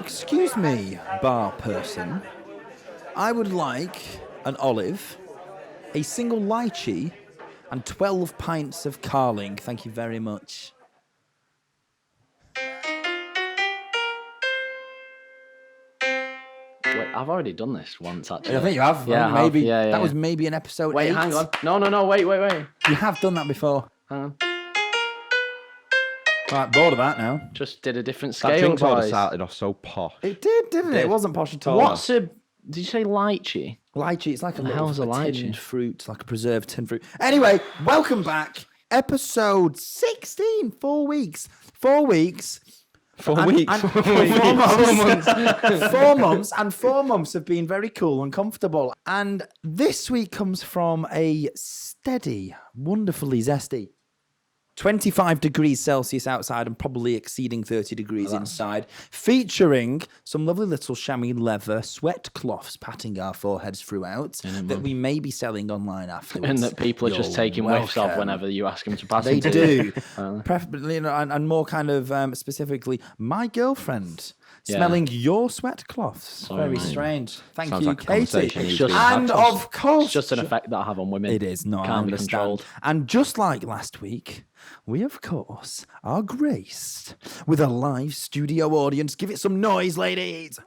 Excuse me, bar person. I would like an olive, a single lychee, and 12 pints of Carling. Thank you very much. Wait, I've already done this once, actually. I think you have. Yeah, maybe yeah. That was maybe in episode 8. Wait, hang on. No, wait. You have done that before. Hang on. Right, bored of that now. Just did a different scale, That drink order boys. started off so posh. It did, didn't it? It wasn't posh at all. What's a... Did you say lychee? Lychee? It's like a little hell's a lychee? tinned fruit, like a preserved tinned fruit. Anyway, welcome back. Episode 16. 4 weeks. 4 weeks. 4 weeks. And 4 months. 4 months. And 4 months have been very cool and comfortable. And this week comes from a steady, wonderfully zesty 25 degrees Celsius outside and probably exceeding 30 degrees inside, featuring some lovely little chamois leather sweat cloths patting our foreheads throughout that we may be selling online afterwards. And that people are just taking whiffs of whenever you ask them to pass They them to do. you. Preferably, and more kind of specifically, my girlfriend smelling your sweat cloths. Very strange. Thank Sounds you, like a Katie. conversation It's just- And of course... It's just an effect that I have on women. It is, no, I Can't be understand. controlled. And just like last week, we, of course, are graced with a live studio audience. Give it some noise, ladies.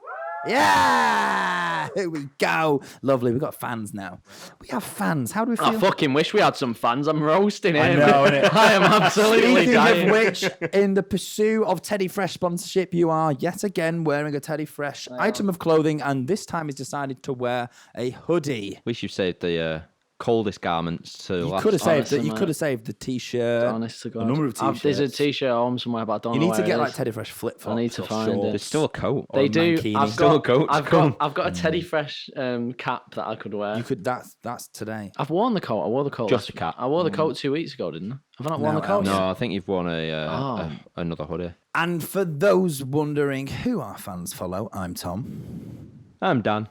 Yeah! Here we go. Lovely. We've got fans now. We have fans. How do we feel? I fucking wish we had some fans. I'm roasting him. I know, innit? I am absolutely Speaking dying. of which, in the pursuit of Teddy Fresh sponsorship, you are yet again wearing a Teddy Fresh item of clothing, and this time he's decided to wear a hoodie. At least you've saved the coldest garments to You last. could have saved honestly, You could have saved the t-shirt. Honest to God. A number of t-shirts. There's a t-shirt home somewhere, but I don't You know need to where get it like is. Teddy Fresh flip flops. I need to find it. There's still a coat. Or They a do. mankini. I've got a Teddy Fresh cap that I could wear. You could. That's today. I've worn the coat. I wore the coat. Just a cap. I wore the coat 2 weeks ago, didn't I? Have I not worn No, the coat? no. No, I think you've worn another hoodie. And for those wondering who our fans follow, I'm Tom. I'm Dan.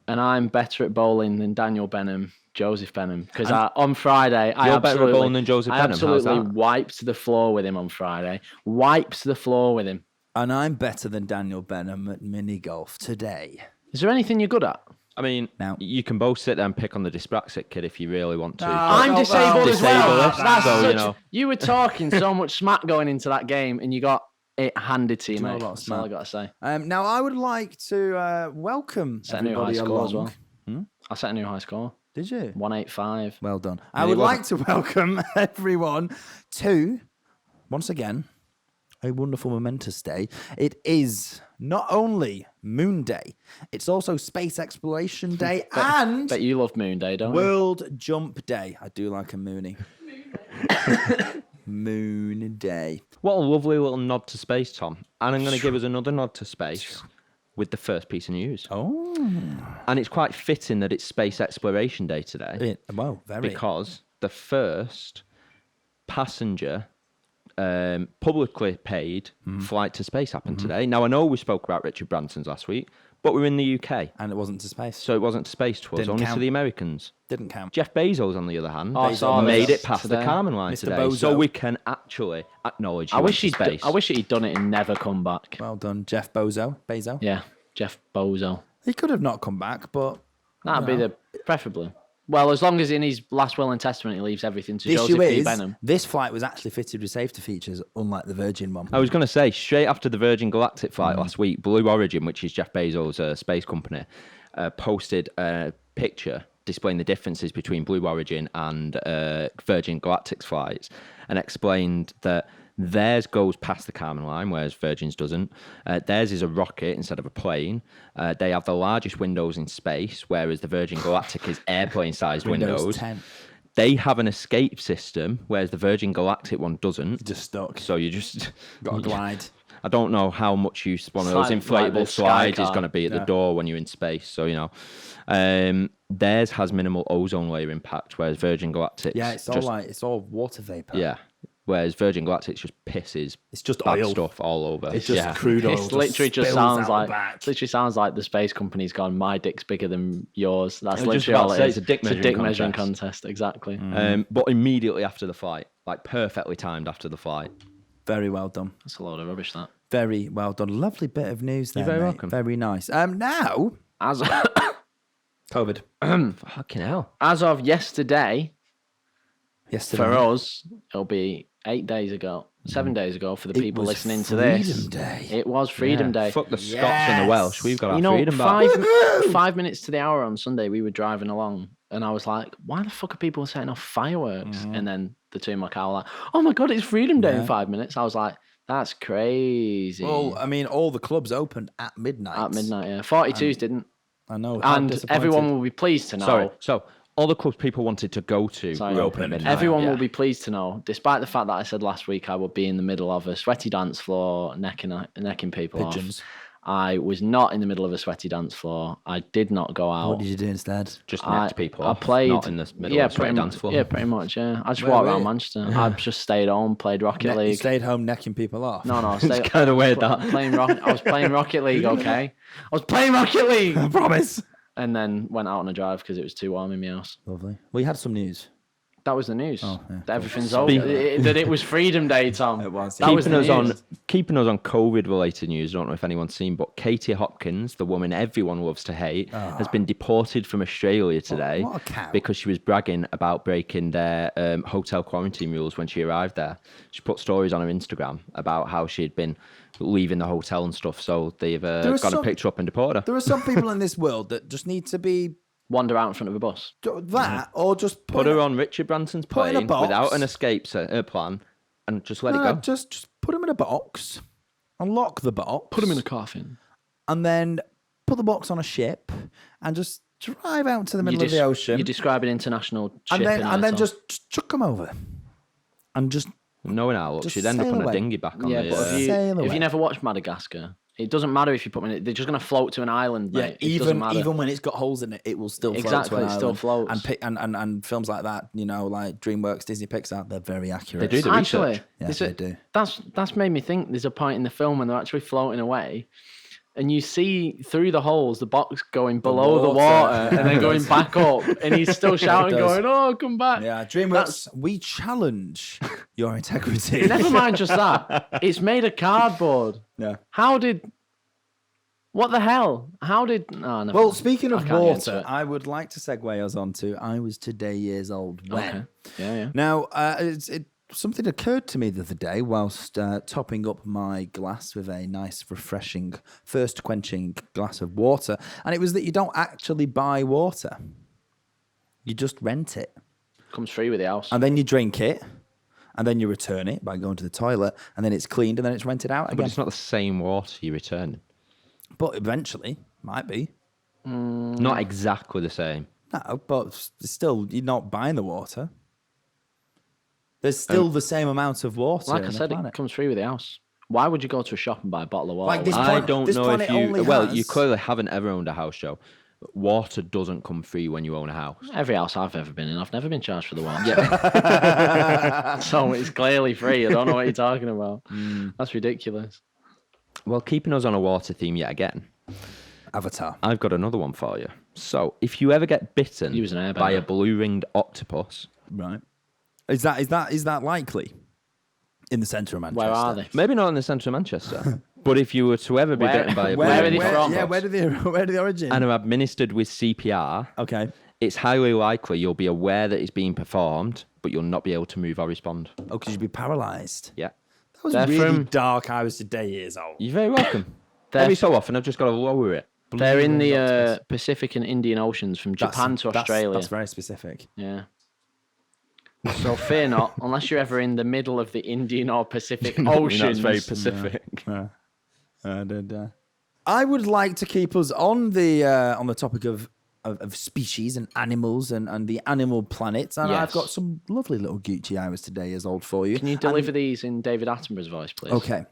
And I'm better at bowling than Daniel Benham, Joseph Benham, because on Friday You're better at bowling than Joseph I Benham, how's absolutely that? wiped the floor with him on Friday. Wiped the floor with him. And I'm better than Daniel Benham at mini golf today. Is there anything you're good at? I mean, Now- you can both sit there and pick on the dyspraxic kid if you really want to. I'm no, disabled as well. Disabled, That's so, you such- know. You were talking so much smack going into that game, and you got it handed to you, know mate. a lot of That's all I smack. got to say. Now, I would like to welcome Set a new high everybody score along. as well. I set a new high score. Did you? 185. Well done. I would like to welcome everyone to, once again, a wonderful momentous day. It is not only Moon Day, it's also Space Exploration Day and Bet you love Moon Day, don't you? World Jump Day. I do like a moonie. Moon Day. What a lovely little nod to space, Tom. And I'm going to give us another nod to space with the first piece of news. Oh. And it's quite fitting that it's Space Exploration Day today. Well, very. Because the first passenger publicly paid flight to space happened today. Now, I know we spoke about Richard Branson's last week, but we're in the UK. And it wasn't to space. So it wasn't to space to us, Didn't only count. to the Americans. Didn't count. Jeff Bezos, on the other hand, I saw made this it past today. the Kármán line Mr. today. Bozo. So we can actually acknowledge I he wish went to space. I wish he'd done it and never come back. Well done, Jeff Bezos. Yeah, Jeff Bozo. He could have not come back, but That'd be the preferably. Well, as long as in his last will and testament he leaves everything to the Joseph issue P. is, Benham. this flight was actually fitted with safety features, unlike the Virgin one. I was going to say, straight after the Virgin Galactic flight last week, Blue Origin, which is Jeff Bezos' space company, posted a picture displaying the differences between Blue Origin and Virgin Galactic's flights, and explained that theirs goes past the Kármán line, whereas Virgin's doesn't. Theirs is a rocket instead of a plane. They have the largest windows in space, whereas the Virgin Galactic is airplane-sized windows. 10. They have an escape system, whereas the Virgin Galactic one doesn't. Just stuck. So you just Got to glide. I don't know how much use one of those It's like the inflatable sky slides is car. going to be at the door when you're in space. So, you know, theirs has minimal ozone layer impact, whereas Virgin Galactic. Yeah, it's all water vapor. Yeah. Whereas Virgin Galactic just pisses It's just bad oil. stuff all over. It's just yeah. crude oil. It literally just spills sounds out like the back. literally sounds like the space company's gone. My dick's bigger than yours. That's I was just literally all about to it say, is. it's a dick measuring contest. Exactly. But immediately after the flight, like perfectly timed after the flight, Very well done. That's a load of rubbish, that. Very well done. Lovely bit of news there, You're very mate. welcome. Very nice. Now, As COVID. Fucking hell. as of yesterday, Yesterday. for us, it'll be 8 days ago, 7 days ago for the It people was listening to this. Freedom Day. It was Freedom Day. Fuck the Scots and the Welsh. We've got our You know, freedom back. 5 minutes to the hour on Sunday, we were driving along, and I was like, "Why the fuck are people setting off fireworks?" Mm-hmm. And then the two in my car were like, "Oh my god, it's Freedom Day in 5 minutes." I was like, "That's crazy." Well, I mean, all the clubs opened at midnight. At midnight, yeah. 42s didn't, I know. how and disappointed. everyone will be pleased to know. Sorry. So all the clubs people wanted to go to Sorry. were open at midnight. Everyone Yeah. will be pleased to know, despite the fact that I said last week I would be in the middle of a sweaty dance floor, necking people Pigeons. off. I was not in the middle of a sweaty dance floor. I did not go out. What did you do instead? Just necked people I off, played, not in the middle of the pretty dance much, floor. Yeah, pretty much. Yeah, I just Where walked were around you? Manchester. I just stayed home, played Rocket You League. stayed home necking people off. No, I stayed. kind of weird, that. I was playing Rocket League. Okay, I was playing Rocket League, I promise. and then went out on a drive because it was too warm in my house. Lovely. We had some news. That was the news. Oh, yeah, That everything's Speak- over. That it was Freedom Day, Tom. It was, That was Keeping the us news. keeping us on COVID-related news. I don't know if anyone's seen, but Katie Hopkins, the woman everyone loves to hate, has been deported from Australia today what a cow. because she was bragging about breaking their hotel quarantine rules when she arrived there. She put stories on her Instagram about how she had been leaving the hotel and stuff. So they've are got a some- picture up and deported her. There are some people in this world that just need to be Wander out in front of a bus. that, or just Put her on Richard Branson's put in a plane box. without an escape plan and just let it No, go. just put them in a box, unlock the box, Put him in a coffin. and then put the box on a ship and just drive out to the middle of the ocean, You describe an international ship. and then just chuck them over, and just Knowing how look, Just she'd end up sail on away. a dinghy back on Yeah, the. but if Sail away. you never watched Madagascar, it doesn't matter if you put them in it. They're just going to float to an island, mate. It doesn't matter. even when it's got holes in it, it will still float Exactly, to an it still island. floats. And films like that, like DreamWorks, Disney, Pixar, they're very accurate. They do the Actually, research. Yeah, there's they do. That's made me think there's a point in the film when they're actually floating away, and you see through the holes the box going below the water and then going back up, and he's still shouting, does. going, "Oh, come back!" Yeah, DreamWorks, we challenge your integrity. Never mind just that. It's made of cardboard. Yeah. What the hell? How did? Oh, never Well, mind. speaking I of can't get into water, it. I would like to segue us on to I was today years old when. Okay. Yeah. Now, something occurred to me the other day whilst topping up my glass with a nice, refreshing, thirst quenching glass of water, and it was that you don't actually buy water. You just rent it. Comes free with the house. And then you drink it, and then you return it by going to the toilet, and then it's cleaned, and then it's rented out But again. it's not the same water you return. But eventually, might be. Not exactly the same. No, but still, you're not buying the water. There's still the same amount of water. Like I on said, the it planet. comes free with the house. Why would you go to a shop and buy a bottle of water? Like this when- I planet- don't this know planet if you. only Well, you has- clearly haven't ever owned a house, Joe. Water doesn't come free when you own a house. Every house I've ever been in, I've never been charged for the water. So it's clearly free. I don't know what you're talking about. That's ridiculous. Well, keeping us on a water theme yet again, Avatar. I've got another one for you. So, if you ever get bitten He was an by airbender. a blue-ringed octopus, Right. Is that likely? In the centre of Manchester. Where are they? maybe not in the centre of Manchester, but if you were to ever be Where- bitten by a where are they blue-ringed from? Yeah, octopus where do the origin? and are administered with CPR, Okay. it's highly likely you'll be aware that it's being performed, but you'll not be able to move or respond. Oh, because you'd be paralysed. Yeah. That was They're really from- dark. I was today years old. You're very welcome. They're- Every so often, I've just got to lower it. They're in Blue-ringed the octopus. Pacific and Indian Oceans, from Japan to Australia. That's very specific. Yeah. So fear not, unless you're ever in the middle of the Indian or Pacific Oceans. That's very Pacific. I would like to keep us on the topic of species and animals and the animal planet. And I've Yes. got some lovely little Gucci I was today years old for you. Can you deliver these in David Attenborough's voice, please? Okay.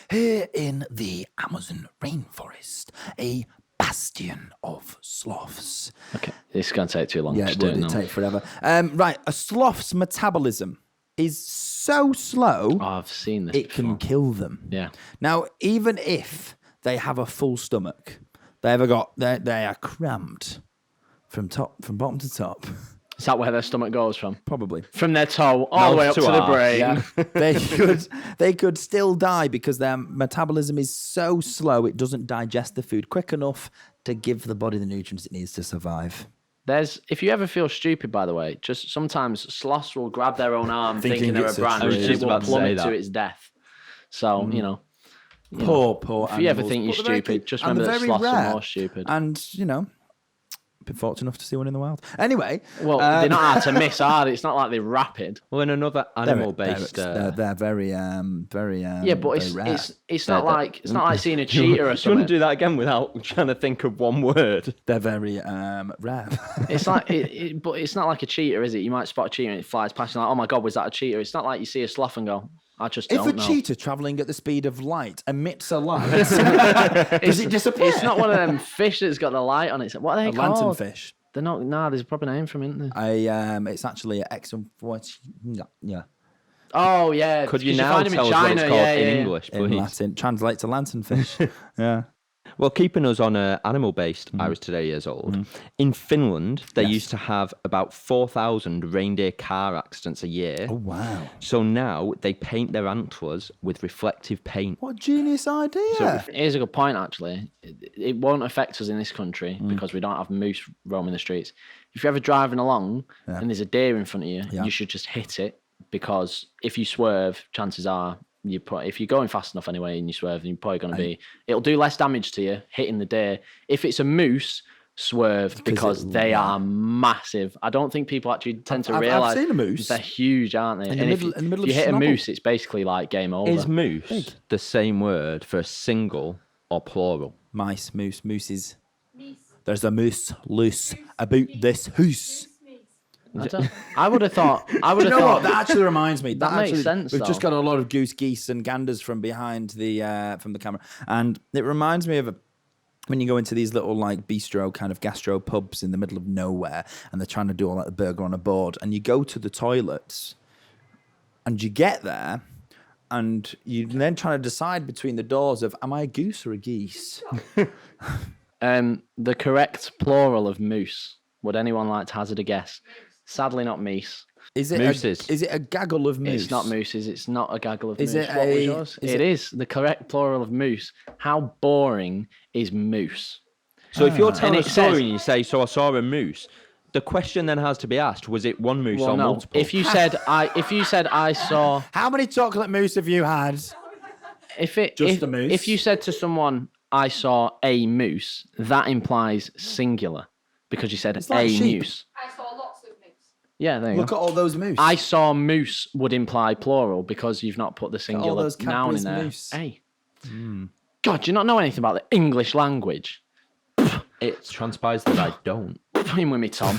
Here in the Amazon rainforest, a bastion of sloths. Okay. This is going to take too long. Yeah, Just it do would. it It'd now. take forever. Right, a sloth's metabolism is so slow, Oh, I've seen this it before. can kill them. Yeah. Now, even if they have a full stomach, they are crammed from bottom to top. Is that where their stomach goes from? Probably. From their toe all the way up to the arse. brain. Yeah. They could still die because their metabolism is so slow it doesn't digest the food quick enough to give the body the nutrients it needs to survive. If you ever feel stupid, by the way, just sometimes sloths will grab their own arm thinking they're a it's a branch tree. and I was it just will about to say plummet to that. its death. So, Poor if you ever animals. think you're But they're very stupid, cute. just And remember they're that very sloths are rare. more stupid. And, been fortunate enough to see one in the wild. Anyway. Well, they're not hard to miss, are they? It's not like they're rapid. Well, in another animal-based... They're very, very. Yeah, but very rare. it's not like seeing a cheetah or Do you want something. to do that again without trying to think of one word? They're very rare. It's like, but it's not like a cheetah, is it? You might spot a cheetah and it flies past you like, oh my God, was that a cheetah? It's not like you see a sloth and go, I just If don't a know. cheetah travelling at the speed of light emits a light, does it disappear? It's not one of them fish that's got the light on it. What are they a called? lanternfish. They're not. Nah, there's a proper name for them, isn't there? It's actually an excellent. Yeah. Oh yeah. Could you 'cause now find 'em tell in us what China, it's called yeah, in yeah. English, In please? Latin, translate to lanternfish. Yeah. Well, keeping us on animal-based, I was today years old. In Finland, they Yes. used to have about 4,000 reindeer car accidents a year. Oh wow! So now they paint their antlers with reflective paint. What a genius idea! Here's a good point, actually. It won't affect us in this country because we don't have moose roaming the streets. If you're ever driving along and there's a deer in front of you, you should just hit it, because if you swerve, chances are if you're going fast enough anyway and you swerve, then you're probably going to be. It'll do less damage to you hitting the deer. If it's a moose, swerve because they are massive. I don't think people actually tend to realise. I've seen a moose. They're huge, aren't they? In the middle if of you hit a snobble. moose, it's basically like game over. Is moose the same word for single or plural? Mice, mooses. There's a moose loose about this house. I would have thought. You know what? That actually reminds me. That makes actually, sense, We've just though. got a lot of goose, geese, and ganders from behind from the camera, and it reminds me of when you go into these little like bistro kind of gastro pubs in the middle of nowhere, and they're trying to do all like the burger on a board, and you go to the toilets, and you get there, and you then trying to decide between the doors of am I a goose or a geese? The correct plural of moose. Would anyone like to hazard a guess? Sadly, not meese. Is it Mooses. is it a gaggle of moose? It's not mooses. It's not a gaggle of Is moose. it What was a- yours? is It is the correct plural of moose. How boring is moose? So if you're telling a And it story says- and you say, so I saw a moose, the question then has to be asked, was it one moose Well, or no. multiple? If you said I saw. How many chocolate moose have you had? Just a moose? If you said to someone, I saw a moose, that implies singular because you said like a sheep. moose. I saw lots of moose. Yeah, there you Look go. at all those moose. I saw moose would imply plural because you've not put the singular those noun in Cadbury's there. moose. Hey. God, do you not know anything about the English language? It transpires that I don't. Put him with me, Tom.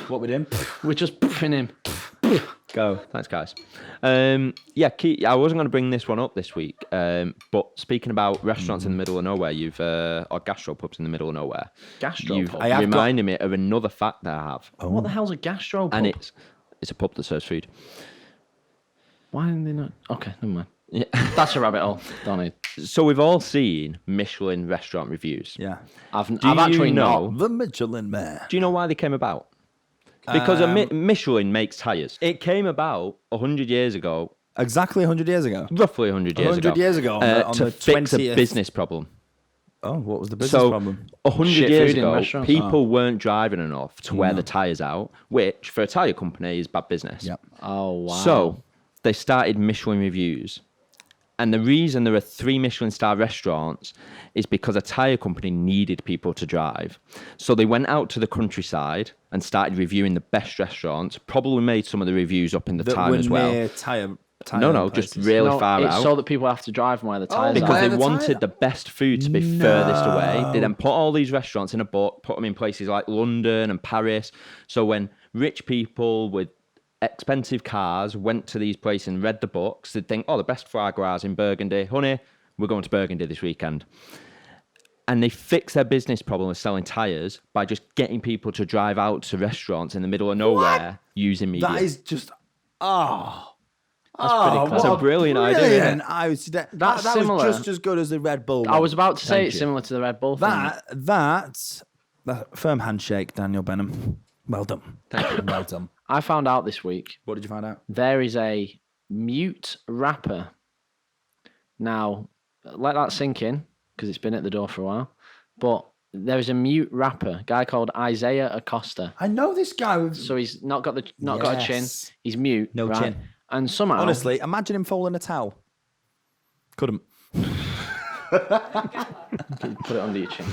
What with him? We're just puffing him. Go. Thanks, guys. I wasn't going to bring this one up this week, but speaking about restaurants in the middle of nowhere, or gastropubs in the middle of nowhere, you've Gastropub? I have reminded me of another fact that I have, What the hell's a gastropub? and it's a pub that serves food. Why did they not? Okay, never mind. Yeah. That's a rabbit hole. Don't need. So we've all seen Michelin restaurant reviews. Yeah. I've Do actually you know? not. The Michelin Man. Do you know why they came about? Because Michelin makes tires. It came about 100 years ago, Exactly 100 years ago. roughly 100 years 100 ago. years ago, on to the fix 20th. a business problem. Oh, what was the business So problem? 100 Shit years food in ago, restaurants. people weren't driving enough to wear the tires out, which for a tire company is bad business. Yep. Oh wow. So they started Michelin reviews. And the reason there are 3 Michelin star restaurants is because a tire company needed people to drive. So they went out to the countryside and started reviewing the best restaurants, probably made some of the reviews up in the That time were as well. near tire No, just places. really no, far it's out. so that people have to drive and wear the tires Because out. Where they the wanted tire- the best food to be furthest away. They then put all these restaurants in a book, put them in places like London and Paris. So when rich people with expensive cars went to these places and read the books, they'd think, oh, the best foie gras in Burgundy. Honey, we're going to Burgundy this weekend. And they fixed their business problem of selling tyres by just getting people to drive out to restaurants in the middle of nowhere using media. That is just... Oh. That's pretty Oh, clever. That's a brilliant idea. Brilliant. I was, that That's that similar. was just as good as the Red Bull I one. was about to say Thank it's you. similar to the Red Bull thing. That firm handshake, Daniel Benham. Well done. Thank you. Well done. I found out this week What did you find out? there is a mute rapper. Now, let that sink in because it's been at the door for a while. But there is a mute rapper, a guy called Isaiah Acosta. I know this guy. So he's not got a chin. Yes. He's mute. No right? chin. And somehow, Honestly, imagine him folding a towel. Couldn't. put it under your chin.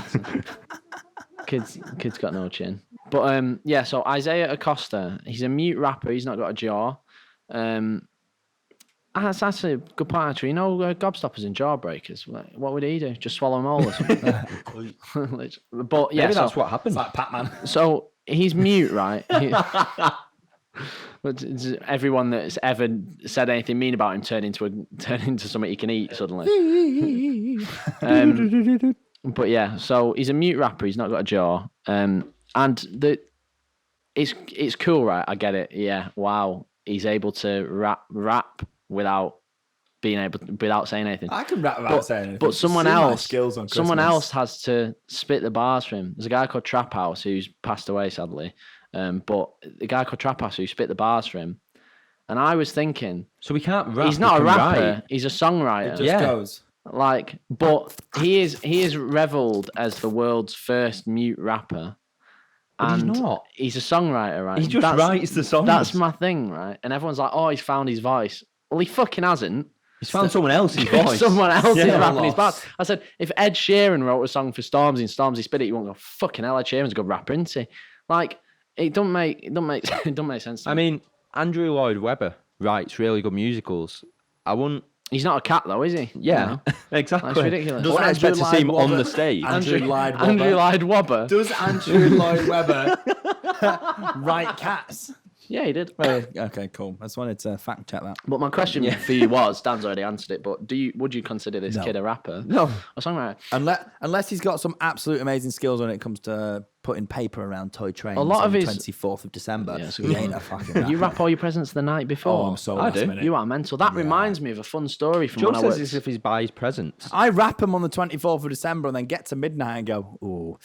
Kid's got no chin. But yeah. So Isaiah Acosta, he's a mute rapper. He's not got a jaw. That's actually a good point, actually. You know, gobstoppers and jawbreakers. What would he do? Just swallow them all or something? But yeah, Maybe that's what happened. It's like Pac-Man. So he's mute, right? But everyone that's ever said anything mean about him turned into something he can eat suddenly. But yeah, so he's a mute rapper. He's not got a jaw. And it's cool, right? I get it. Yeah, wow. He's able to rap without saying anything. I can rap without saying anything. But someone See my else, skills on someone Christmas. else has to spit the bars for him. There's a guy called Trap House who's passed away sadly. But the guy called Trap House who spit the bars for him. And I was thinking, So we can't rap. he's not a we can rapper. write. He's a songwriter. It just goes. Like, but he is reveled as the world's first mute rapper. But he's And not. he's a songwriter, right? He just writes the songs. That's my thing, right? And everyone's like, oh, he's found his voice. Well, he fucking hasn't. He's found someone else's voice. Someone else is Yeah. rapping his bars. I said, if Ed Sheeran wrote a song for Stormzy and Stormzy spit it, you won't go, fucking hell, Ed Sheeran's a good rapper, isn't he? Like, it don't make sense to me. I mean, Andrew Lloyd Webber writes really good musicals. I wouldn't. He's not a cat, though, is he? Yeah, No. exactly. That's ridiculous. I wouldn't Does expect to Andrew see him Lloyd on the Webber- stage. Andrew Lloyd Webber. Andrew Lloyd Webber. Does Andrew Lloyd Webber write cats? Yeah, he did. Okay, cool. I just wanted to fact check that. But my question for you was, Dan's already answered it, but would you consider this No. kid a rapper? No. A songwriter? Unless he's got some absolute amazing skills when it comes to putting paper around toy trains A lot on of his- 24th of December, Yeah, it's a he good ain't one. a fucking rapper. You wrap all your presents the night before. Oh, I'm so I last do. minute. You are mental. That reminds me of a fun story from Joe when I says worked. as if he's buys presents. I wrap him on the 24th of December and then get to midnight and go, ooh,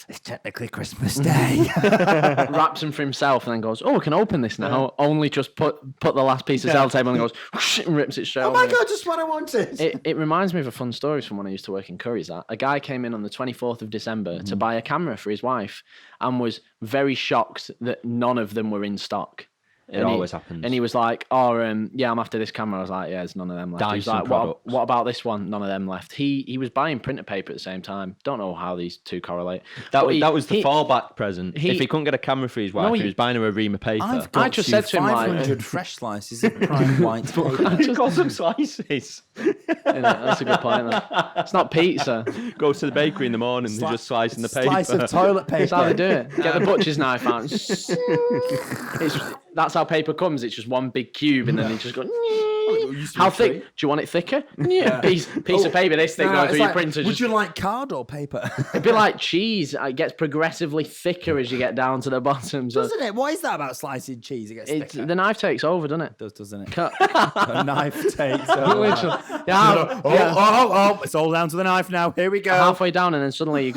it's technically Christmas Day. Wraps them for himself and then goes, "Oh, we can open this now." Only just put the last piece of sellotape on and goes whoosh, and rips it straight. Oh my away. God, just what I wanted. It reminds me of a fun story from when I used to work in Curry's. That a guy came in on the 24th of December to buy a camera for his wife and was very shocked that none of them were in stock. It always happens. And he was like, "Oh, yeah, I'm after this camera." I was like, "Yeah, there's none of them left." He was Dyson like, products. what about this one? None of them left. He was buying printer paper at the same time. Don't know how these two correlate. That But was the fallback present. If he couldn't get a camber for his wife, he was buying her a ream of paper. I've got I just you said to him, like- 500 fresh slices of prime white paper. Just got some slices. That's a good point. Though. It's not pizza. Goes to the bakery in the morning and they're just slicing the paper. Slice of toilet paper. That's how they do it. Get the butcher's knife out. That's how paper comes. It's just one big cube, and then they just go. How thick? Do you want it thicker? Yeah. Piece of paper this thick going through your printer. Would you like card or paper? It'd be like cheese. It gets progressively thicker as you get down to the bottom. So Doesn't it? What is that about slicing cheese? It gets thicker. the knife takes over, doesn't it? Doesn't it? Cut. The knife takes over. Literally. Yeah, Oh, it's all down to the knife now. Here we go. halfway down, and then suddenly you're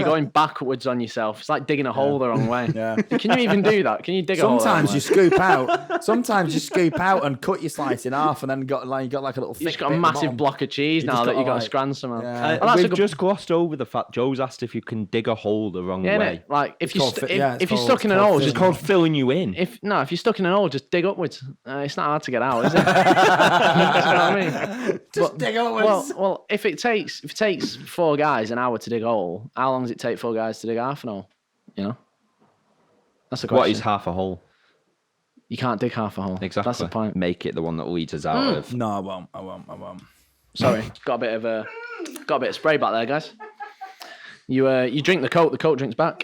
going backwards on yourself. It's like digging a hole the wrong way. Yeah. Can you even do that? Can you dig a hole? Sometimes you scoop out. Sometimes you scoop out and cut your slice in half, and then you got like a little. You've just got a massive block of cheese You now just that you've got gotta, to scran somehow. Yeah. Oh, that's a We've good- just glossed over the fact Joe's asked if you can dig a hole the wrong Yeah, way. innit? Like if you're it's if you're stuck in an called hole, It's just called filling you in. if you're stuck in an hole, just dig upwards. It's not hard to get out, is it? That's what I mean. Just dig upwards. Well, if it takes 4 guys an hour to dig a hole, how long does it take 4 guys to dig half an hole? You know, that's the question. What is half a hole? You can't dig half a hole. Exactly. That's the point. Make it the one that leads us out of. No, I won't. Sorry, got a bit of spray back there, guys. You drink the coke drinks back.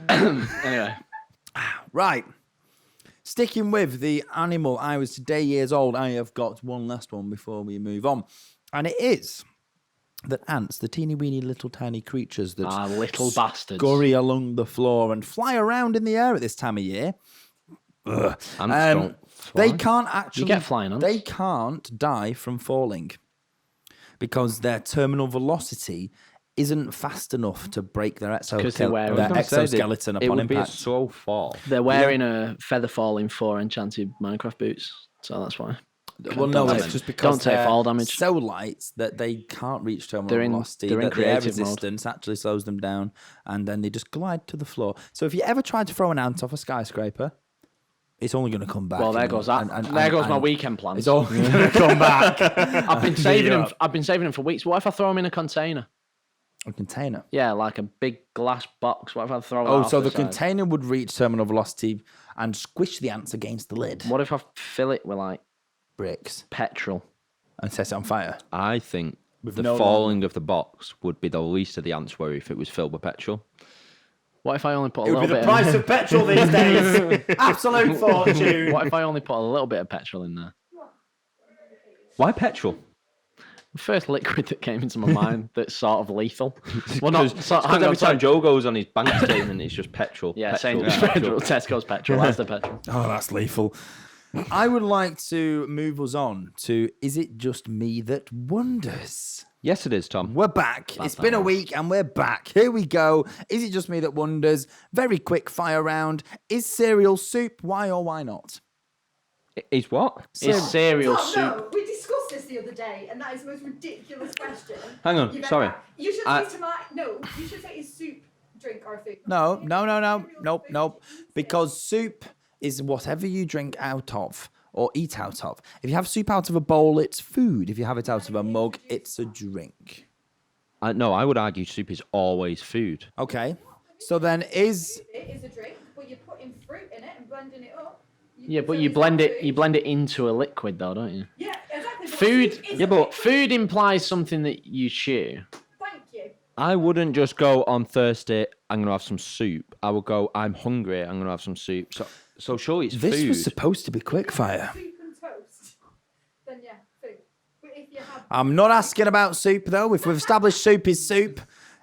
Anyway, Right. Sticking with the animal, I was today years old. I have got one last one before we move on. And it is that ants, the teeny weeny little tiny creatures that little bastards. scurry along the floor and fly around in the air at this time of year, Ants don't fly. They can't actually. You get flying ants. They can't die from falling because their terminal velocity isn't fast enough to break their exoskeleton It upon would be a impact. slow fall. They're wearing a feather falling 4 enchanted Minecraft boots, so that's why. Well, no, Don't it's take- just because don't take they're fall damage. so light that they can't reach terminal They're in- velocity. they're in That the air creative mode. resistance actually slows them down, and then they just glide to the floor. So if you ever try to throw an ant off a skyscraper, it's only going to come back. Well, there goes that. There goes my weekend plans. It's all going to come back. I've been saving them. I've been saving them for weeks. What if I throw them in a container? A container. Yeah, like a big glass box. What if I throw it? Oh, off so the side? container would reach terminal velocity and squish the ants against the lid. What if I fill it with like Bricks petrol? and set it on fire. I think the no falling of the box would be the least of the ants' worry if it was filled with petrol. What if I only put a little bit? of petrol these days. Absolute fortune. What if I only put a little bit of petrol in there? Why petrol? The first liquid that came into my mind that's sort of lethal. Well, not so, Because every time Joe goes on his bank statement, it's just petrol. Yeah, petrol, same petrol. Tesco's petrol. That's the petrol. Oh, that's lethal. I would like to move us on to Is It Just Me That Wonders? Yes, it is, Tom. We're back. It's been a week and we're back. Here we go. Is it just me that wonders? Very quick fire round. Is cereal soup? Why or why not? Is what? Is cereal Oh, soup? no, we discussed this the other day, and that is the most ridiculous question. Hang on, you've sorry. ever- You should say to my no. You should say is soup, drink, or food. No. Cereal, Nope. food, Because soup is whatever you drink out of or eat out of. If you have soup out of a bowl, it's food. If you have it out of a mug, it's a drink. No, I would argue soup is always food. Okay. So then is... It is a drink, but you're putting fruit in it and blending it up. Yeah, but so you is blend that it. food? You blend it into a liquid, though, don't you? Yeah, exactly. but Food. soup is Yeah, a but liquid. food implies something that you chew. Thank you. I wouldn't just go on Thursday, I'm going to have some soup. I would go, I'm hungry, I'm going to have some soup. So surely it's This food. was supposed to be quickfire. Soup and toast. Then yeah, food. But if you have I'm not asking about soup, though. If we've established soup is soup,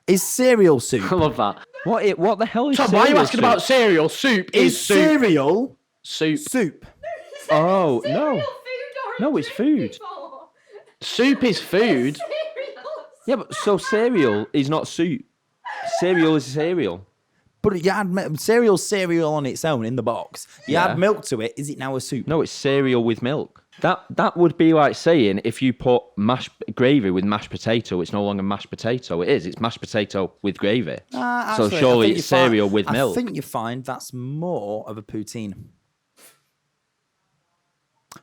is cereal I soup? love that. What the hell is Tom, why are you cereal asking soup? about cereal? Soup is soup. cereal Soup. soup? Oh, cereal, no. food, or a No, it's drink food. before. Soup is food. Cereal. Yeah, but so cereal is not soup. Cereal is cereal. But you add cereal on its own in the box. You Yeah. add milk to it. Is it now a soup? No, it's cereal with milk. That would be like saying if you put gravy with mashed potato, it's no longer mashed potato. It is. It's mashed potato with gravy. So Actually, I surely think it's you find- cereal with milk. I think you find that's more of a poutine.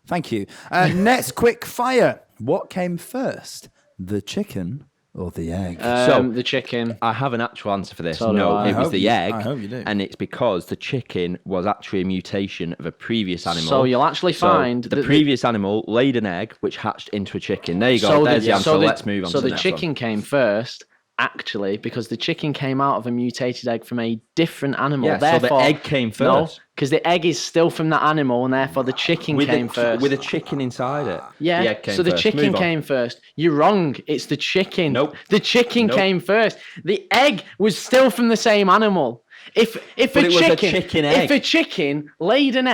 Thank you. Next, quick fire. What came first, the chicken or the egg? The chicken. I have an actual answer for this. So do No, I. it was the egg. I hope you do. And it's because the chicken was actually a mutation of a previous animal. So you'll actually find the that previous animal laid an egg which hatched into a chicken. There you go. There's the answer. Let's move on So to the the next chicken one. came first, actually, because the chicken came out of a mutated egg from a different animal. Yeah, so the therefore, egg came No, first. because the egg is still from that animal, and therefore the chicken came first. With a chicken inside it. Yeah, The egg came so the first. chicken Move on. came first. You're wrong. It's the chicken. Nope. The chicken Nope. came first. The egg was still from the same animal. If But a it was a chicken egg. if a chicken laid an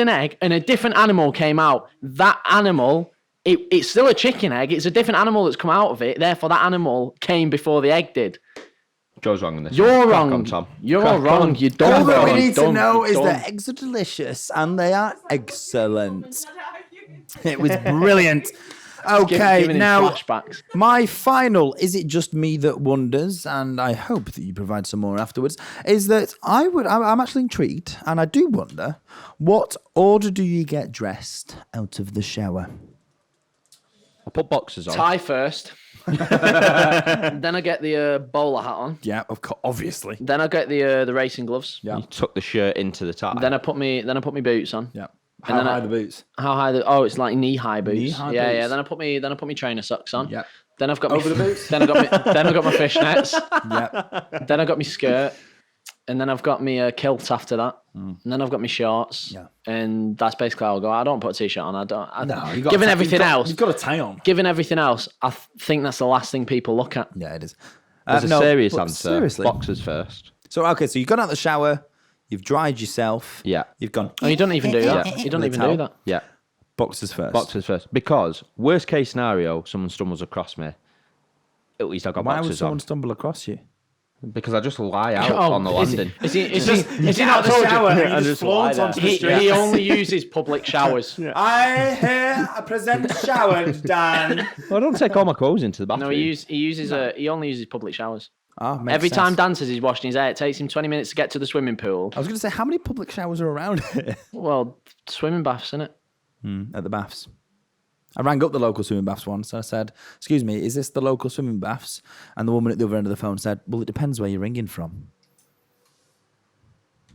egg, and a different animal came out, that animal, it's still a chicken egg. It's a different animal that's come out of it. Therefore, that animal came before the egg did. Joe's wrong on this. You're one. Crack wrong. on, Tom. You're Crack wrong. on. You All don't. that we know. need to Dumb. know is Dumb. that eggs are delicious and they are excellent. Not arguing. It was brilliant. Giving Okay, him now flashbacks. my final, is it just me that wonders, and I hope that you provide some more afterwards, is that I'm actually intrigued, and I do wonder, what order do you get dressed out of the shower? I'll put boxes on. Tie first. Then I get the bowler hat on. Yeah, of course, obviously. Then I get the racing gloves. Yeah. You tuck the shirt into the tie. Then I put me boots on. Yeah. And then How high I- the boots? How high? It's like knee-high boots. Knee-high Yeah. boots. Then I put me trainer socks on. Yeah. Then I've got Over me, the boots? Then I got my fishnets. Yeah. Then I got my skirt. And then I've got me kilt after that. And then I've got my shorts. Yeah. And that's basically how I go. I don't put a t-shirt on. Given everything else, You've got a tie on. given everything else, I think that's the last thing people look at. Yeah, it is. There's a No, serious but answer. Seriously. Boxers first. So, okay, so you got out of the shower, You've dried yourself. Yeah. You've gone. Oh, you don't even do that. Yeah. You don't With even a do towel. that. Yeah. Boxers first. Boxers first. Because worst case scenario, someone stumbles across me. At least I've got Why would boxers someone on. stumble across you? Because I just lie out on the landing. Is he not the told shower you? and you just flaunt onto the street. He only uses public showers. I here present shower, Dan. Well, I don't take all my clothes into the bathroom. No, he only uses public showers. Makes Every sense. time Dan says he's washing his hair, it takes him 20 minutes to get to the swimming pool. I was going to say, how many public showers are around here? Well, swimming baths, innit? At the baths. I rang up the local swimming baths once. I said, excuse me, is this the local swimming baths? And the woman at the other end of the phone said, well, it depends where you're ringing from.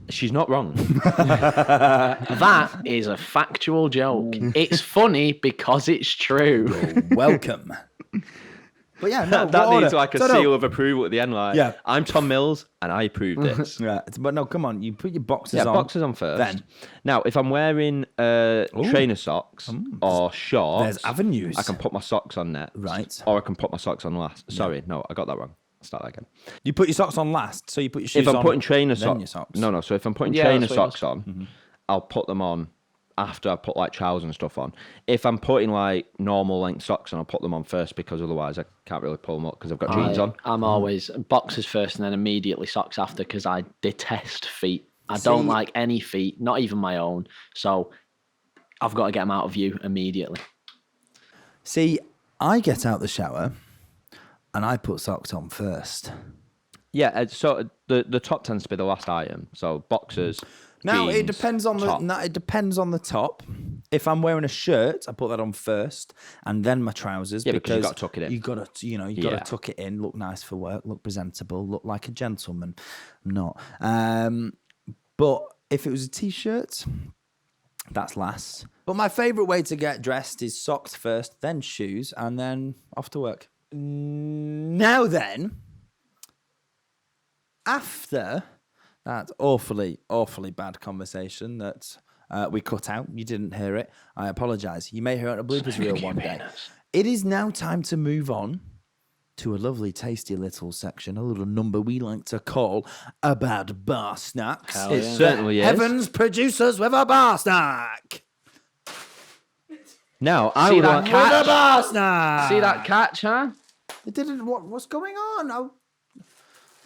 She's not wrong. That is a factual joke. It's funny because it's true. Welcome. But yeah, no, that what needs order? like a So, no. seal of approval at the end. Like, Yeah. I'm Tom Mills and I approve this. Yeah, but no, come on. You put your boxers Yeah, on. boxers on first. Then. Now, if I'm wearing trainer socks or shorts, There's avenues. I can put my socks on next. Right. Or I can put my socks on last. Sorry, no, I got that wrong. Start that again. You put your socks on last, so you put your shoes If on. I'm putting trainer then your socks, socks. no. So if I'm putting Yeah, trainer that's what it socks on, I'll put them on after I put like trousers and stuff on. If I'm putting like normal length socks on, I'll put them on first because otherwise I can't really pull them up because I've got jeans on. I'm always boxers first and then immediately socks after because I detest feet. I don't like any feet, not even my own. So I've got to get them out of view immediately. See, I get out the shower and I put socks on first. Yeah, so the top tends to be the last item. So boxers. Now it jeans, depends on top. it depends on the top. If I'm wearing a shirt, I put that on first, and then my trousers. Yeah, because you've got to tuck it in. You got to, you got Yeah. to tuck it in, look nice for work, look presentable, look like a gentleman. I'm not. But if it was a t-shirt, that's last. But my favourite way to get dressed is socks first, then shoes, and then off to work. Now then, after that awfully bad conversation that we cut out, you didn't hear it, I apologise. You may hear it on a bloopers reel one day. It is now time to move on to a lovely, tasty little section, a little number we like to call About Bar Snacks. Hell It yeah. certainly is. Heavens producers with a bar snack. Now, I See would that like... cat? With a bar snack. See that catch, huh? It didn't. What's going on?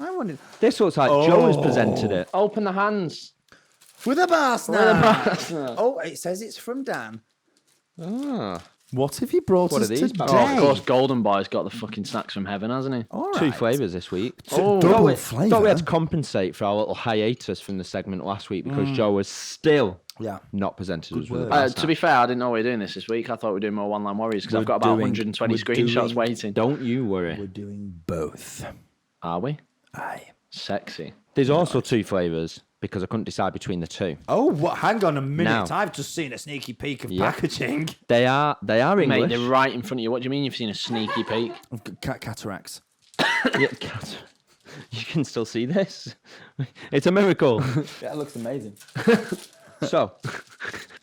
I wanted This looks like Joe has presented it. Open the hands. with a bar snack. bar snack. Oh, it says it's from Dan. Ah, What have you brought What us are these today? bags? Oh, of course, Golden Boy's got the fucking snacks from heaven, hasn't he? All two right. flavours this week. Double Thought we flavour. had to compensate for our little hiatus from the segment last week because Joe was still Yeah. not presented us with a word. bar To be fair, I didn't know we were doing this week. I thought we were doing more one-line warriors because I've got about 120 screenshots waiting. Don't you worry. We're doing both. Are we? Aye. Sexy. There's also two flavours because I couldn't decide between the two. Oh, what? Hang on a minute. Now. I've just seen a sneaky peek of Yeah. packaging. They are English. Mate, they're right in front of you. What do you mean you've seen a sneaky peek? I've got cataracts. Yeah, God. You can still see this. It's a miracle. Yeah, it looks amazing. So,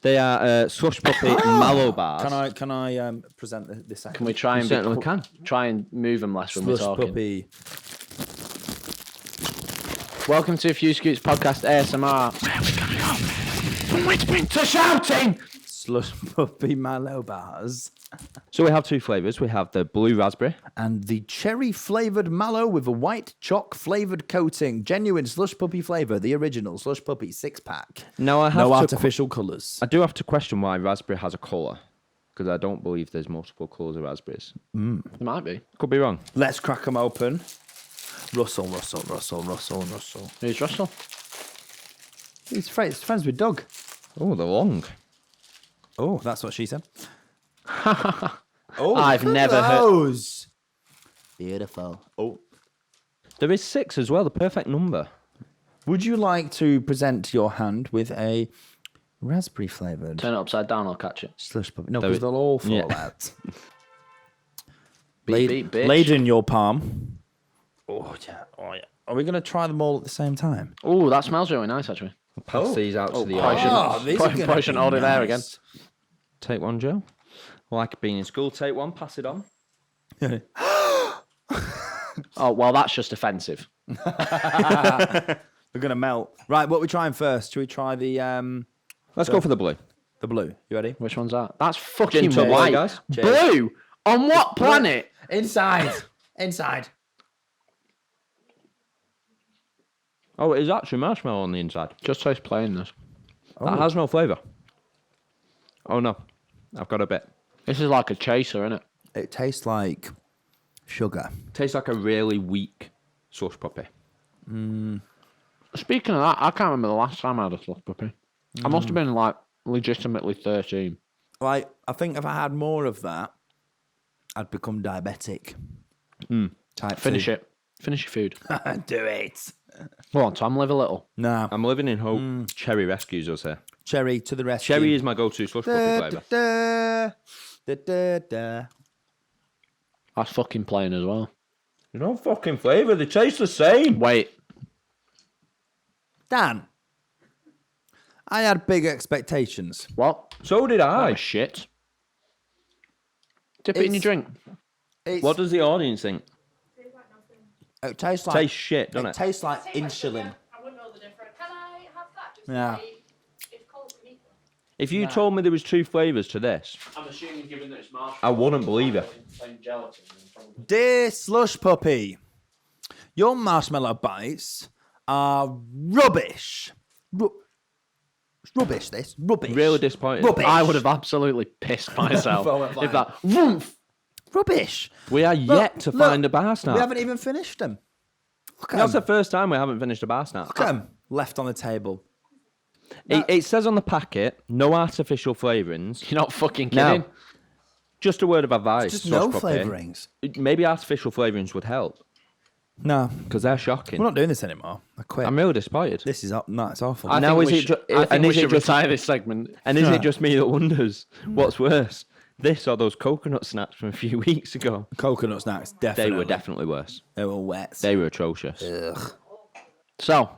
they are Slush Puppy Mallow bars. Can I present this? Can we try and certainly can. try and move them less when we're Slush talking? puppy. Welcome to A Few Scoots Podcast ASMR. Where we gonna go? From whispering to shouting. Slush puppy mallow bars. So we have two flavours. We have the blue raspberry. And the cherry flavoured mallow with a white chalk flavoured coating. Genuine slush puppy flavour. The original slush puppy 6-pack. Now I have No to artificial colours. I do have to question why raspberry has a colour because I don't believe there's multiple colours of raspberries. There might be. Could be wrong. Let's crack them open. Rustle, rustle, rustle, rustle, rustle. Who's Russell? He's friends with Doug. Oh, they're long. Oh, that's what she said. Oh, I've look at never heard- those. Beautiful. Oh. There is 6 as well, the perfect number. Would you like to present your hand with a raspberry flavoured Turn it upside down, I'll catch it. slush puppy? No, There because it- they'll all fall yeah. out. Beep, beep, bitch. Laid in your palm. Oh yeah. Oh yeah. Are we going to try them all at the same time? Oh, that smells really nice, actually. Pass these out to the probably audience. shouldn't- probably shouldn't hold it there again. Take one, Joe. Like being in school, take one, pass it on. Oh, well, that's just offensive. They're gonna melt. Right, what are we trying first? Should we try the Let's go for the blue. blue? You ready? Which one's that? That's fucking Gin white. guys. Blue? On what planet? Inside. Inside. Oh, it is actually marshmallow on the inside. Just tastes plain, this. That has no flavour. Oh no, I've got a bit. This is like a chaser, isn't it? It tastes like sugar. Tastes like a really weak slush puppy. Speaking of that, I can't remember the last time I had a slush puppy. I must have been like legitimately 13. Like, I think if I had more of that, I'd become diabetic. Type Finish 2. it. Finish your food. Do it. Go on, Tom, live a little. No. I'm living in hope. Cherry rescues us here. Cherry to the rescue. Cherry is my go-to slush puppy flavour. That's fucking plain as well. You know, fucking flavour. They taste the same. Wait. Dan, I had big expectations. What? So did I. Oh, shit. Dip it in your drink. What does the audience think? It tastes like Tastes shit, doesn't it? tastes like insulin. I wouldn't know the difference. Can I have that? Just Yeah. it's cold to eat. If you told me there was 2 flavours to this, I'm assuming given that it's marshmallow. I wouldn't believe it. Dear Slush Puppy, your marshmallow bites are rubbish. Rubbish, this. Rubbish. really disappointed. Rubbish. I would have absolutely pissed myself if that. Woof. Rubbish. We are yet to find a bar snack. We haven't even finished them. Look at That's the them. first time we haven't finished a bar snack. Look at them. Left on the table. It says on the packet, no artificial flavourings. You're not fucking Now, kidding. just a word of advice. Just Slush no Puppy. flavourings. Maybe artificial flavourings would help, No. because they're shocking. We're not doing this anymore. I quit. I'm really disappointed. This is up. No, it's awful. I Now think is we it should, ju- I think and we is it should just- retire this segment. And is it just me that wonders what's worse? This or those coconut snacks from a few weeks ago? Coconut snacks, They definitely. were definitely worse. They were wet. They were atrocious. So,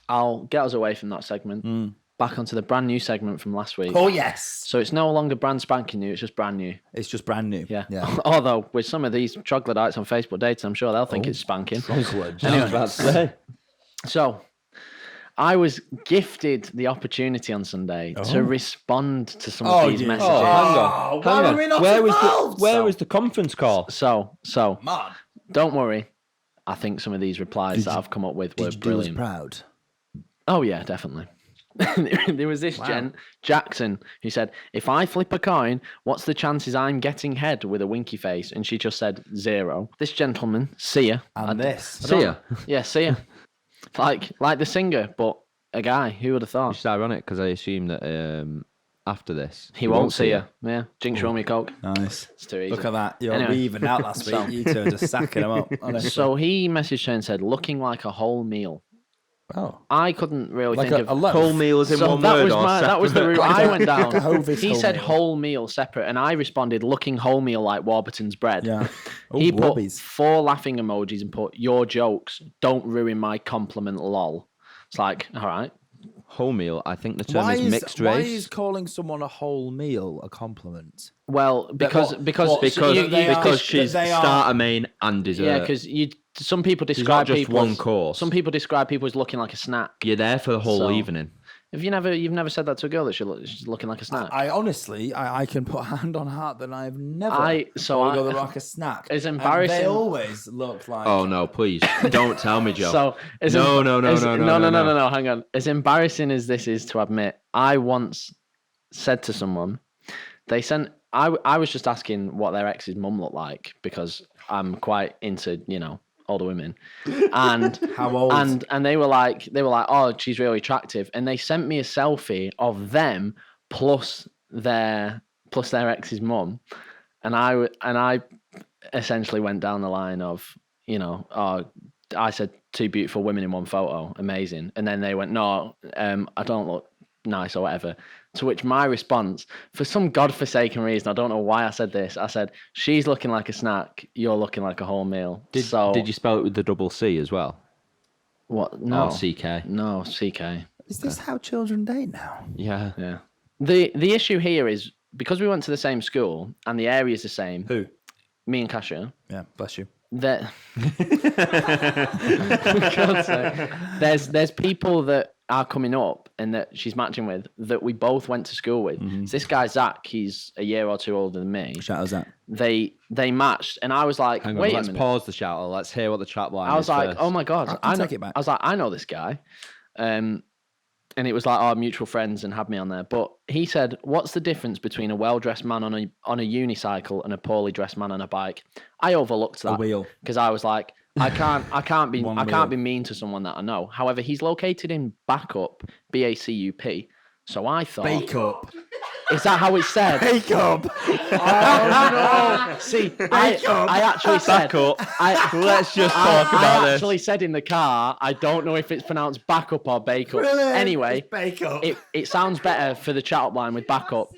I'll get us away from that segment. Back onto the brand new segment from last week. Oh, yes. So it's no longer brand spanking new, it's just brand new. It's just brand new. Yeah. Yeah. Although, with some of these troglodytes on Facebook dating, I'm sure they'll think it's spanking. So, I was gifted the opportunity on Sunday to respond to some of these messages. Hang on. why Hang were on. we not Where involved? was the conference call? So, Man. don't worry. I think some of these replies that I've come up with were Did you do us brilliant. proud? Oh, yeah, definitely. There was this gent, Jackson, who said, if I flip a coin, what's the chances I'm getting head with a winky face? And she just said 0. This gentleman, Sia. And this. Sia. Yeah, Sia. like the singer, but a guy. Who would have thought? It's ironic because I assume that after this He won't see her. Yeah. Jinx, roll me a Coke. Nice. It's too easy. Look at that. You're Anyway. weaving out last week. You two are just sacking them up. Honestly. So he messaged her and said, looking like a whole meal. Oh. I couldn't really Like think a of loaf. Whole meals in So one that word was or that was the separate? route I went down. Like a Hovis He whole said meal. whole meal separate, and I responded looking whole meal like Warburton's bread. Yeah. Oh, He put Wobbies. 4 laughing emojis and put your jokes don't ruin my compliment lol. It's like, all right. Whole meal. I think the term is mixed race. Why is calling someone a whole meal a compliment? Well, because what- because what- so you- they you- are- Because she's they are- starter, main, and dessert. yeah, because some people not describe just people one as, course. Some people describe people as looking like a snack. You're there for the whole So- evening. Have you've never said that to a girl that she's looking like a snack? I honestly, I can put hand on heart that I've never so called like a snack. It's And embarrassing. they always look like. Oh no, please don't tell me, Joe. So as No. Hang on. As embarrassing as this is to admit, I once said to someone, they sent. I was just asking what their ex's mum looked like because I'm quite into older women, and How old? and they were like, oh, she's really attractive, and they sent me a selfie of them plus their ex's mum, and I essentially went down the line of I said 2 beautiful women in one photo, amazing, and then they went, no, I don't look nice or whatever. To which my response, for some godforsaken reason, I don't know why I said this, I said, she's looking like a snack, you're looking like a whole meal. Did you spell it with the double C as well? What? No. Oh, CK. No, CK. Is this how children date now? Yeah. Yeah. The issue here is because we went to the same school and the area is the same. Who? Me and Kasia. Yeah, bless you. that there's people that are coming up and that she's matching with that we both went to school with. So this guy Zach, he's a year or two older than me. Shout out Zach. They matched, and I was like, Hang on, wait a let's minute. pause the shout out. Let's hear what the chat line is. I was like, first. oh my god, I know. take it back. I was like, I know this guy, and it was like our mutual friends and had me on there. But he said, what's the difference between a well-dressed man on a unicycle and a poorly dressed man on a bike? I overlooked that wheel. because I was like, I can't be wheel. mean to someone that I know. However, he's located in Backup, B-A-C-U-P. So I thought, Bake up. is that how it's said? Bake up. Oh no! See, I actually said, Let's just talk about I this. actually said in the car, I don't know if it's pronounced backup or bake up. Brilliant. Anyway, It's bake up. it sounds better for the chat up line with backup.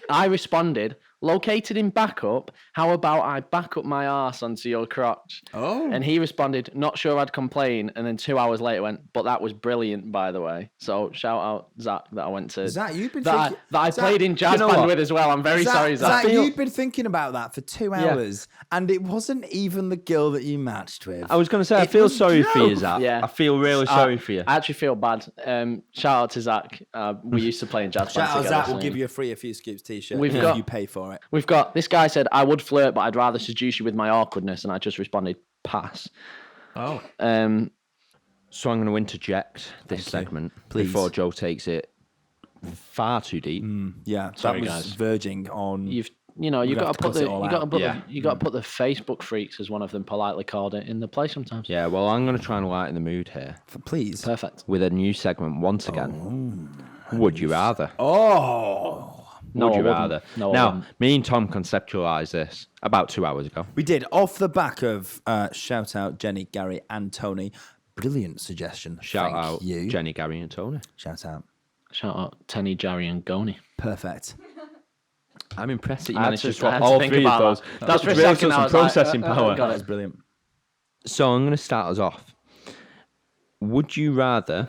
I responded, located in backup, how about I back up my arse onto your crotch? Oh. And he responded, not sure I'd complain. And then 2 hours later went, but that was brilliant, by the way. So shout out Zach that I went to. Zach, you've been that thinking... I Zach, played in jazz know band what? with as well. I'm very sorry, Zach. Zach, you've been thinking about that for 2 hours, and it wasn't even the girl that you matched with. I was going to say, I It feel was sorry for you, Joe. Zach. Yeah. I feel really sorry for you. I actually feel bad. Shout out to Zach. We used to play in jazz band Shout out together. Zach, so we'll give you a free A Few Scoops t-shirt We've if got- you pay for it. We've got this guy said, I would flirt, but I'd rather seduce you with my awkwardness. And I just responded, pass. Oh. So I'm going to interject this Thank you. segment Please. before Joe takes it far too deep. Yeah, Sorry, that was guys. verging on... You We're got gonna to have to put cut the it all you got to out. put Yeah. the, you got to put the Facebook freaks, as one of them politely called it, in the play sometimes. Yeah, well, I'm going to try and lighten the mood here Please. Perfect. with a new segment once again. Would you rather? Oh. No, Would I you wouldn't. rather? No, I Now, wouldn't. me and Tom conceptualised this about 2 hours ago. We did, off the back of shout out Jenny, Gary, and Tony. Brilliant suggestion. Shout Thank out you. Jenny, Gary, and Tony. Shout out. Shout out Tenny, Jerry, and Goni. Perfect. I'm impressed that you I had managed to to swap think all three of about those. that. That's for a really second, got I some was like, processing power. got it. That's brilliant. So I'm going to start us off. Would you rather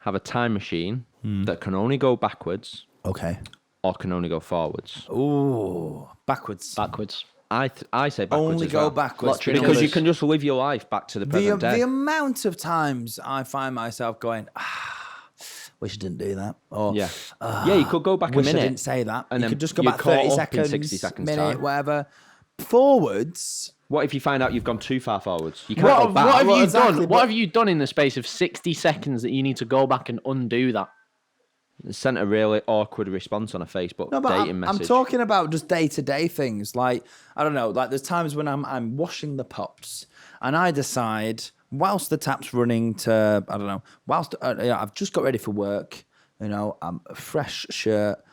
have a time machine that can only go backwards Okay. or can only go forwards? Ooh, backwards. Backwards. I say backwards Only as go well. backwards. Lottery Because numbers. you can just live your life back to the present day. The amount of times I find myself going, wish I didn't do that. Or, Yeah. Yeah, you could go back a wish I minute. didn't say that. and You then could just go you're back caught 30 up in seconds, 60 seconds minute, time. whatever. Forwards, What if you find out you've gone too far forwards? You can't What, go back. what have Well, you exactly, done? but- What have you done in the space of 60 seconds that you need to go back and undo that? Sent a really awkward response on a Facebook no, but dating I'm message. talking about just day-to-day things. Like, I don't know, like there's times when I'm washing the pots and I decide, whilst the tap's running to, I don't know, whilst I've just got ready for work, I'm a fresh shirt,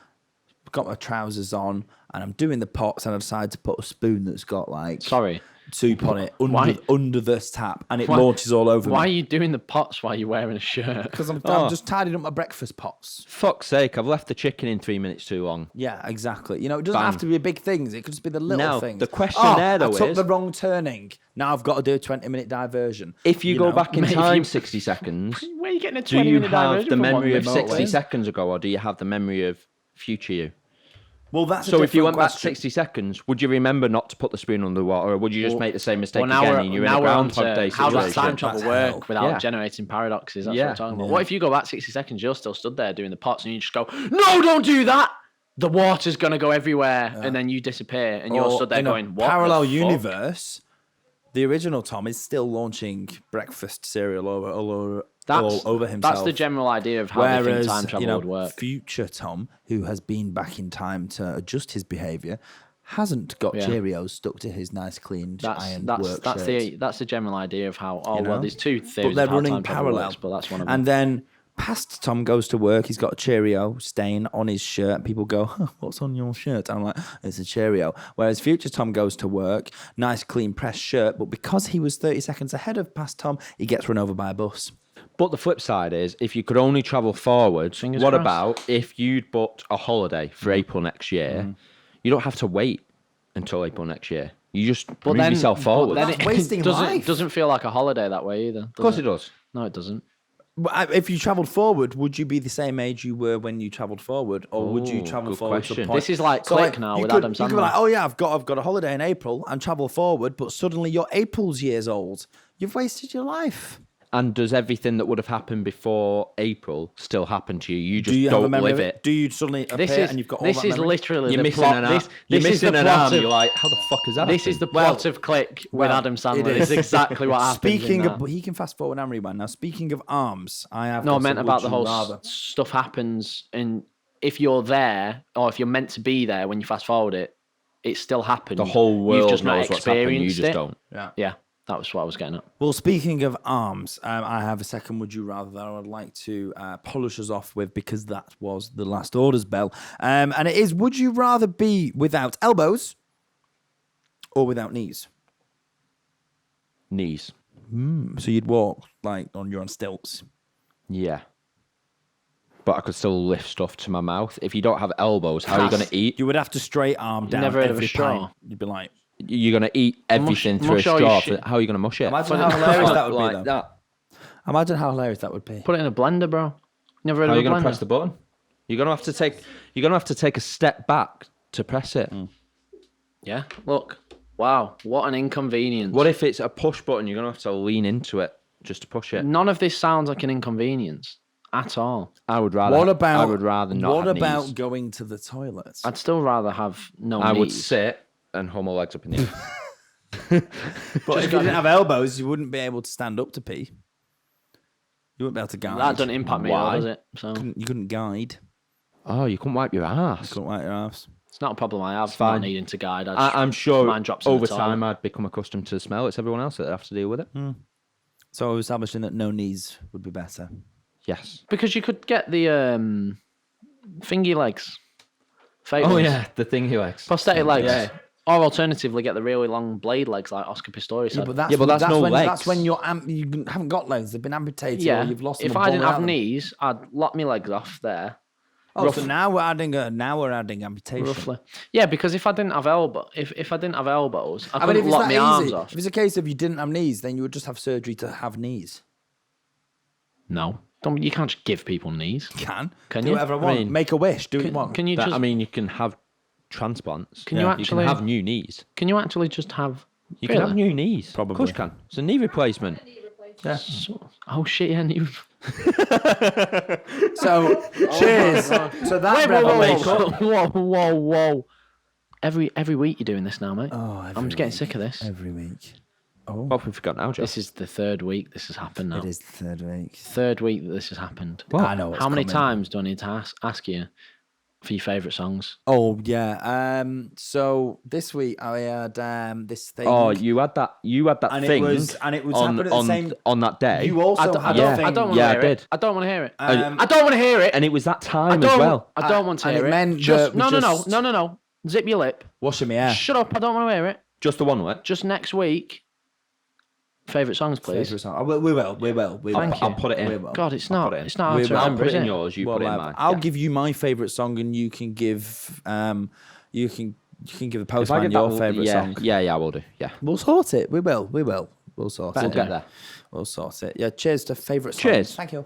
got my trousers on, and I'm doing the pots, and I decide to put a spoon that's got like Sorry. soup on it Why? under this tap, and it launches all over Why are me. you doing the pots while you're wearing a shirt? Because I'm Oh. just tidying up my breakfast pots. Fuck's sake, I've left the chicken in 3 minutes too long. Yeah, exactly. It doesn't Bang. have to be big things. It could just be the little Now, things. the question there, though, I took is- the wrong turning. Now I've got to do a 20-minute diversion. If you go know? back in Mate, if time you- 60 seconds, Where are you getting a do you 20-minute have diversion the from one memory of remote 60 way? seconds ago, or do you have the memory of future you? Well, that's a So if you different went back question. 60 seconds, would you remember not to put the spoon under the water, or would you just make the same mistake Well, now again we're, and you're in now a we're on Groundhog to Day how situation? does time travel That's work hell. without Yeah. generating paradoxes? That's Yeah. what I'm talking about. What if you go back 60 seconds, you're still stood there doing the pots and you just go, no, don't do that! The water's going to go everywhere. And then you disappear and you're Or stood there in a going, what parallel the fuck? universe, the original Tom is still launching breakfast cereal all over himself. That's the general idea of how they think Whereas, time travel would work. future Tom, who has been back in time to adjust his behaviour, hasn't got Yeah. Cheerios stuck to his nice, clean, ironed work That's shirt. the general idea of how. Oh You know? well, there's two But theories they're of how running time travel parallel. works, but that's one of them. And then past Tom goes to work, he's got a Cheerio stain on his shirt. And people go, huh, what's on your shirt? And I'm like, it's a Cheerio. Whereas future Tom goes to work, nice, clean, pressed shirt. But because he was 30 seconds ahead of past Tom, he gets run over by a bus. But the flip side is, if you could only travel forwards, Fingers what crossed. about if you'd booked a holiday for April next year? You don't have to wait until April next year. You just move yourself forward. That's wasting life. doesn't feel like a holiday that way either. Of course it does. No, it doesn't. If you travelled forward, would you be the same age you were when you travelled forward, or would you travel good forward to the question. point? This is like Click now you with could, Adam You could be Sandler. like, oh yeah, I've got a holiday in April and travel forward, but suddenly you're April's years old. You've wasted your life. And does everything that would have happened before April still happen to you? You just Do you have a don't memory live of it. Do you suddenly appear and you've got all this that is memory? literally You're the missing plot. an arm. This You're is missing the an plot arm. of- You're like, how the fuck is that? This is the plot of Click with Adam Sandler. It's exactly what happens. Speaking in of, that. he can fast forward and rewind. Now, speaking of arms, I have. No, I got meant some about would the you whole rather. stuff happens, and if you're there or if you're meant to be there when you fast forward it, it still happened. The whole world You've just not knows what's happened. You experienced just it. don't. Yeah, that was what I was getting at. Well, speaking of arms, I have a second would you rather that I would like to polish us off with because that was the last orders bell. And it is, would you rather be without elbows or without knees? Knees. So you'd walk like you're on stilts. Yeah. But I could still lift stuff to my mouth. If you don't have elbows, how are you going to eat? You would have to straight arm down Never heard of a every straw. pint. You'd be like, You're going to eat everything through a mush all your straw. shit. How are you going to mush it? imagine how hilarious that would be. Like Though. that. Imagine how hilarious that would be. Put it in a blender, bro. Never heard How of are a you going blender. to press the button? You're going to have to take. You're going to have to take a step back to press it. Yeah, look. Wow, what an inconvenience. What if it's a push button? You're going to have to lean into it just to push it. None of this sounds like an inconvenience at all. I would rather. What about? I would rather not. What have about knees. going to the toilet? I'd still rather have no I knees. would sit and hold my legs up in the air. But if you didn't have elbows, you wouldn't be able to stand up to pee. You wouldn't be able to guide. That doesn't impact me, though, Why? does it? So You couldn't guide. Oh, you couldn't wipe your ass. Couldn't wipe your ass. it's not a problem I have. fine. Not needing to guide. I'm sure mine drops in over the toilet. time I'd become accustomed to the smell. It's everyone else that have to deal with it. So I was establishing that no knees would be better. Yes. Because you could get the thingy legs. Fake Oh ones. yeah, the thing he likes. Prosthetic legs. Yeah. Or alternatively, get the really long blade legs like Oscar Pistorius Yeah, had. but that's no when, legs. That's when you haven't got legs. They've been amputated. Yeah, Or you've lost them. if or I didn't blown have out of them. knees, I'd lock my legs off there. Oh, so now we're adding amputation. Roughly. Yeah, because if I didn't have if I didn't have elbows, I I mean, couldn't if it's lock that my easy, arms off. if it's a case of you didn't have knees, then you would just have surgery to have knees. No. You can't just give people knees. Can Can do you? whatever I I want. mean, Make a wish. Do what you want. Can you just I mean, you can have transplants. Can you You actually- can have new knees. can you actually just have You can have Really? new knees. Probably. Of course you can. It's a knee replacement. Knee replacement. Yeah. Oh shit, yeah, you So cheers to that revelation. whoa. Every week you're doing this now, mate. Oh, I'm just getting sick of this. Every week. Oh, What have we forgotten now, Joe? This is the third week this has happened now. it is the third week. Third week that this has happened. I know. How many times do I need to ask you for your favourite songs? Oh yeah. So this week I had this thing. Oh, you had that. You had that And it thing. was happening at the on same- on that day. You also had yeah. a thing. I don't want to Yeah, I hear did. it. I don't want to hear it. Um, I don't want to hear it. and it was that I time don't, as well. I don't want to and hear it it. meant Just, that we just- no. Zip your lip. washing my hair. Shut up. I don't want to hear it. Just the one word. Just next week. Favourite songs, please. Favourite song. We will. Thank I'll you. put it in. We will. God, it's I'll not. put it in. It's not hard We to will. I'll remember, put is it in it? yours. You Well, put it in mine. I'll Yeah. give you my favourite song, and you can give you can give the If I postman get your that, favourite yeah, song. Yeah, I will do. Yeah. We'll sort it. We will. We'll sort We'll it. get there. We'll sort it. Yeah. Cheers to favourite songs. Cheers. Thank you.